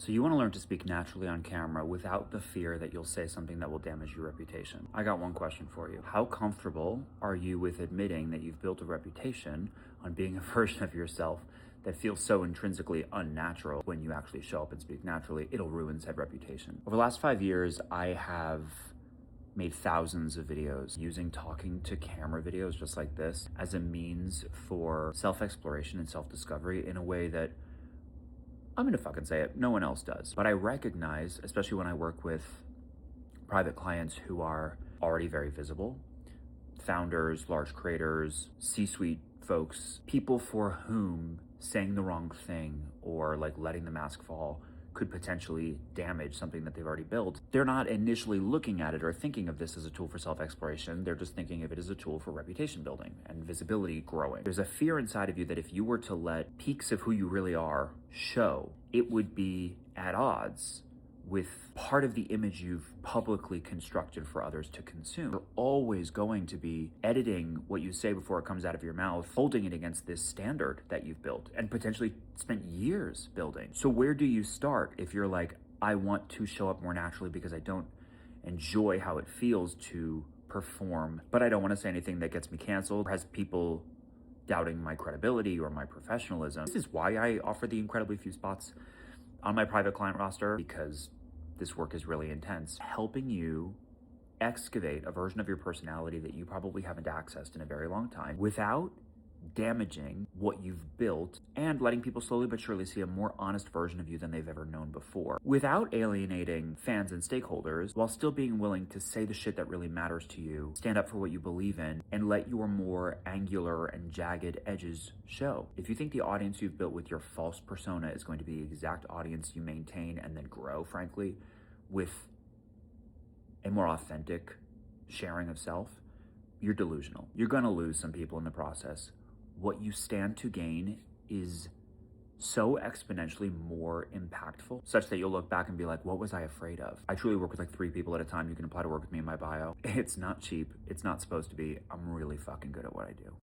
So you want to learn to speak naturally on camera without the fear that you'll say something that will damage your reputation. I got one question for you. How comfortable are you with admitting that you've built a reputation on being a version of yourself that feels so intrinsically unnatural? When you actually show up and speak naturally, it'll ruin said reputation. Over the last 5 years, I have made thousands of videos using talking to camera videos just like this as a means for self-exploration and self-discovery in a way that, I'm gonna fucking say it, no one else does. But I recognize, especially when I work with private clients who are already very visible, founders, large creators, C-suite folks, people for whom saying the wrong thing or like letting the mask fall could potentially damage something that they've already built. They're not initially looking at it or thinking of this as a tool for self-exploration. They're just thinking of it as a tool for reputation building and visibility growing. There's a fear inside of you that if you were to let peaks of who you really are show, it would be at odds with part of the image you've publicly constructed for others to consume. You're always going to be editing what you say before it comes out of your mouth, holding it against this standard that you've built and potentially spent years building. So where do you start if you're like, I want to show up more naturally because I don't enjoy how it feels to perform, but I don't want to say anything that gets me canceled or has people doubting my credibility or my professionalism? This is why I offer the incredibly few spots on my private client roster, because this work is really intense, helping you excavate a version of your personality that you probably haven't accessed in a very long time without damaging what you've built and letting people slowly but surely see a more honest version of you than they've ever known before, without alienating fans and stakeholders, while still being willing to say the shit that really matters to you, stand up for what you believe in, and let your more angular and jagged edges show. If you think the audience you've built with your false persona is going to be the exact audience you maintain and then grow, frankly, with a more authentic sharing of self, you're delusional. You're gonna lose some people in the process. What you stand to gain is so exponentially more impactful, such that you'll look back and be like, what was I afraid of? I truly work with like 3 people at a time. You can apply to work with me in my bio. It's not cheap. It's not supposed to be. I'm really fucking good at what I do.